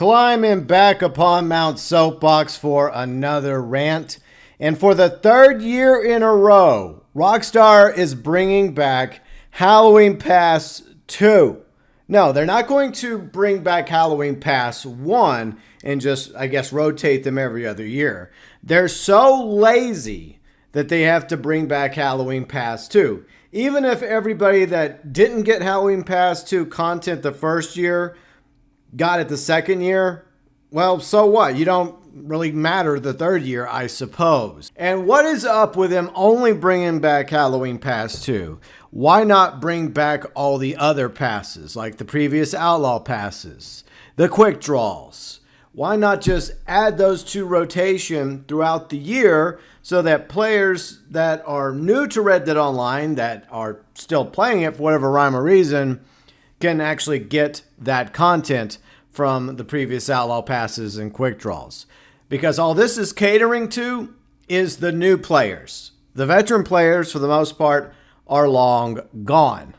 Climbing back upon Mount Soapbox for another rant. And for the third year in a row, Rockstar is bringing back Halloween Pass 2. No, they're not going to bring back Halloween Pass 1 and just, I guess, rotate them every other year. They're so lazy that they have to bring back Halloween Pass 2. Even if everybody that didn't get Halloween Pass 2 content the first year got it the second year, well, so what? You don't really matter the third year, I suppose. And what is up with them only bringing back Halloween Pass 2? Why not bring back all the other passes, like the previous Outlaw passes, the quick draws? Why not just add those to rotation throughout the year so that players that are new to Red Dead Online, that are still playing it for whatever rhyme or reason, can actually get that content from the previous Outlaw passes and quick draws? Because all this is catering to is the new players. The veteran players, for the most part, are long gone.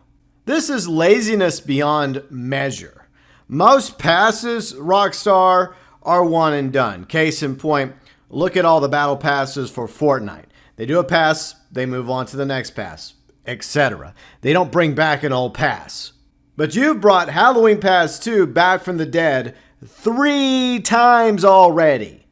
This is laziness beyond measure. Most passes, Rockstar, are one and done. Case in point, look at all the battle passes for Fortnite. They do a pass, they move on to the next pass, etc. They don't bring back an old pass. But you've brought Halloween Pass 2 back from the dead 3 times already.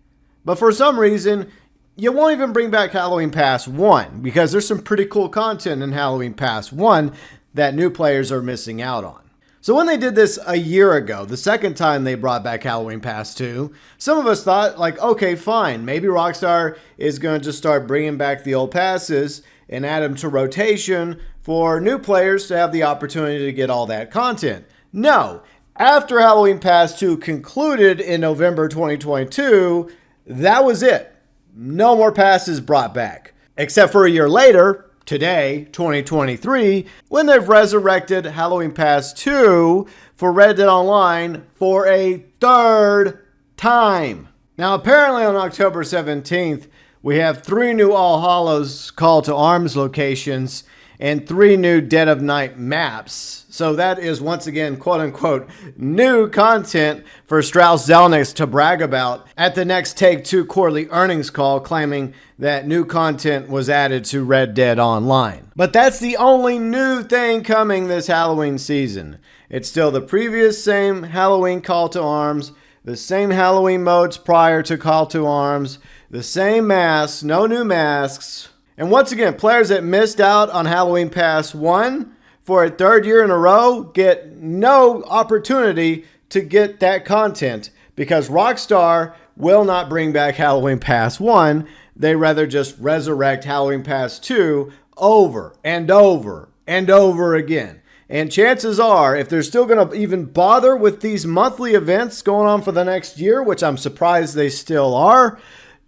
But for some reason, you won't even bring back Halloween Pass 1 because there's some pretty cool content in Halloween Pass 1 that new players are missing out on. So when they did this a year ago, the second time they brought back Halloween Pass 2, some of us thought, like, okay, fine, maybe Rockstar is going to just start bringing back the old passes and add them to rotation for new players to have the opportunity to get all that content. No, after Halloween Pass 2 concluded in November 2022, that was it. No more passes brought back. Except for a year later, today, 2023, when they've resurrected Halloween Pass 2 for Red Dead Online for a third time. Now, apparently on October 17th, we have 3 new All Hallows Call to Arms locations and 3 new Dead of Night maps. So that is once again, quote unquote, new content for Strauss Zelnick to brag about at the next Take-Two quarterly earnings call, claiming that new content was added to Red Dead Online. But that's the only new thing coming this Halloween season. It's still the previous same Halloween Call to Arms, the same Halloween modes prior to Call to Arms, the same masks, no new masks. And once again, players that missed out on Halloween Pass 1 for a third year in a row get no opportunity to get that content because Rockstar will not bring back Halloween Pass 1. They rather just resurrect Halloween Pass 2 over and over and over again. And chances are, if they're still going to even bother with these monthly events going on for the next year, which I'm surprised they still are,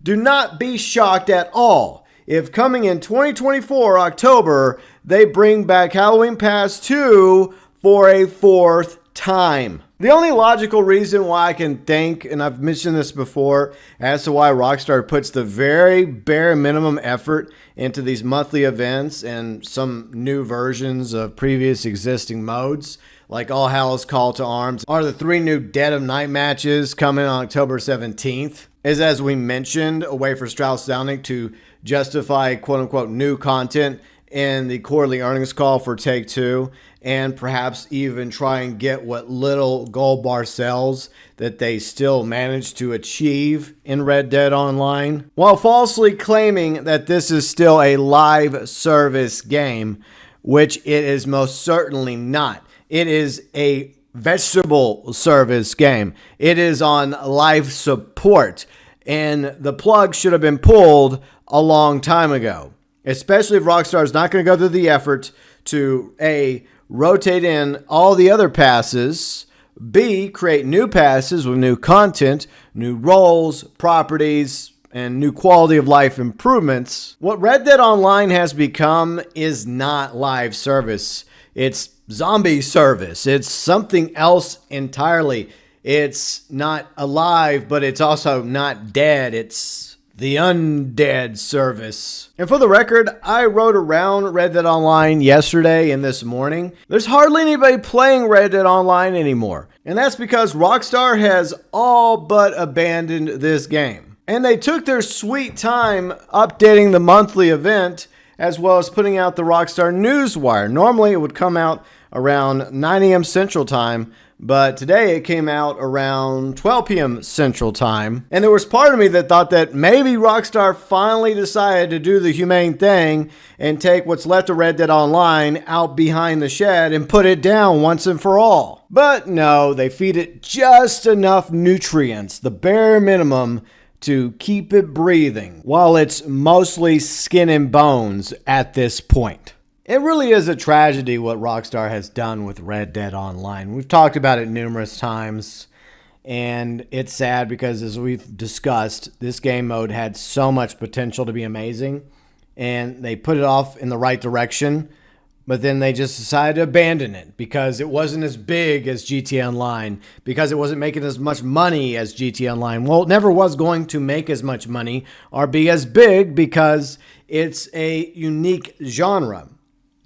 do not be shocked at all if coming in 2024 October, they bring back Halloween Pass 2 for a 4th time. The only logical reason why I can think, and I've mentioned this before, as to why Rockstar puts the very bare minimum effort into these monthly events and some new versions of previous existing modes, like All Hallows Call to Arms, are the 3 new Dead of Night matches coming on October 17th, is, as we mentioned, a way for Strauss Zelnick to justify quote-unquote new content in the quarterly earnings call for Take-Two, and perhaps even try and get what little gold bar sales that they still managed to achieve in Red Dead Online, while falsely claiming that this is still a live service game, which it is most certainly not. It is a vegetable service game. It is on life support, and the plug should have been pulled a long time ago, especially if Rockstar is not going to go through the effort to A, rotate in all the other passes, B, create new passes with new content, new roles, properties, and new quality of life improvements. What Red Dead Online has become is not live service. It's zombie service. It's something else entirely. It's not alive, but it's also not dead. It's the undead service. And for the record, I rode around Red Dead Online yesterday and this morning. There's hardly anybody playing Red Dead Online anymore. And that's because Rockstar has all but abandoned this game. And they took their sweet time updating the monthly event as well as putting out the Rockstar Newswire. Normally it would come out around 9 a.m. Central Time, but today it came out around 12 p.m. Central Time. And there was part of me that thought that maybe Rockstar finally decided to do the humane thing and take what's left of Red Dead Online out behind the shed and put it down once and for all. But no, they feed it just enough nutrients, the bare minimum, to keep it breathing while it's mostly skin and bones at this point. It really is a tragedy what Rockstar has done with Red Dead Online. We've talked about it numerous times, and it's sad because, as we've discussed, this game mode had so much potential to be amazing, and they put it off in the right direction, but then they just decided to abandon it because it wasn't as big as GTA Online, because it wasn't making as much money as GTA Online. Well, it never was going to make as much money or be as big because it's a unique genre.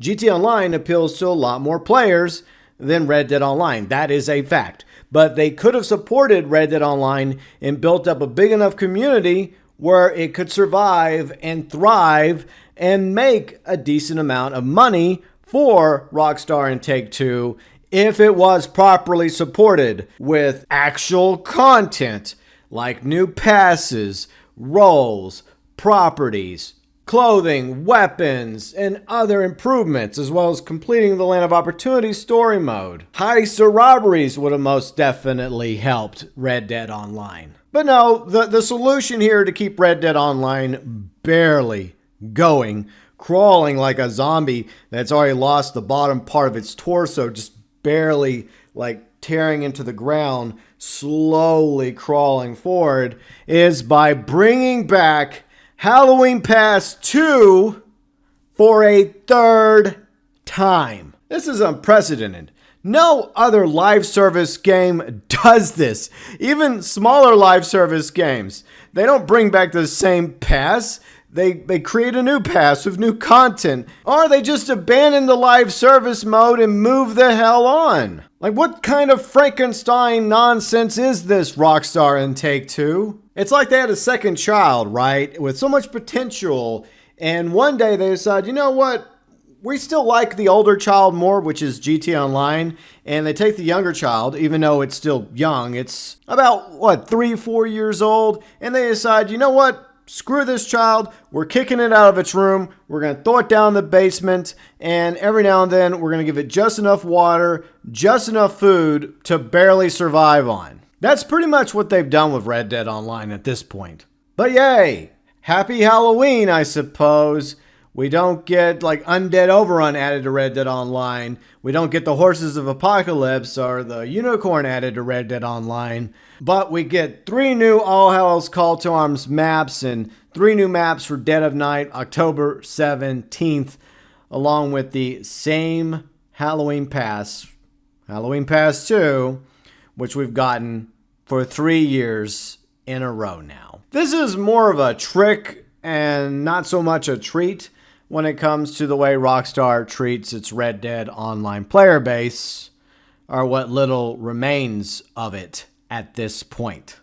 GTA Online appeals to a lot more players than Red Dead Online. That is a fact. But they could have supported Red Dead Online and built up a big enough community where it could survive and thrive and make a decent amount of money for Rockstar and Take-Two if it was properly supported with actual content like new passes, roles, properties, clothing, weapons, and other improvements, as well as completing the Land of Opportunity story mode. Heists or robberies would have most definitely helped Red Dead Online. But no, the solution here to keep Red Dead Online barely going, crawling like a zombie that's already lost the bottom part of its torso, just barely like tearing into the ground, slowly crawling forward, is by bringing back Halloween Pass 2 for a third time. This is unprecedented. No other live service game does this. Even smaller live service games, they don't bring back the same pass. They create a new pass with new content, or they just abandon the live service mode and move the hell on. Like, what kind of Frankenstein nonsense is this, Rockstar and Take-Two? It's like they had a second child, right? With so much potential, and one day they decide, you know what? We still like the older child more, which is GTA Online, and they take the younger child, even though it's still young. It's about, 3-4 years old, and they decide, you know what? Screw this child, we're kicking it out of its room, we're going to throw it down the basement, and every now and then we're going to give it just enough water, just enough food to barely survive on. That's pretty much what they've done with Red Dead Online at this point. But yay, happy Halloween, I suppose. We don't get like Undead Overrun added to Red Dead Online. We don't get the Horses of Apocalypse or the Unicorn added to Red Dead Online. But we get 3 new All Hallows Call to Arms maps and 3 new maps for Dead of Night, October 17th, along with the same Halloween Pass 2, which we've gotten for 3 years in a row now. This is more of a trick and not so much a treat when it comes to the way Rockstar treats its Red Dead Online player base, or what little remains of it at this point.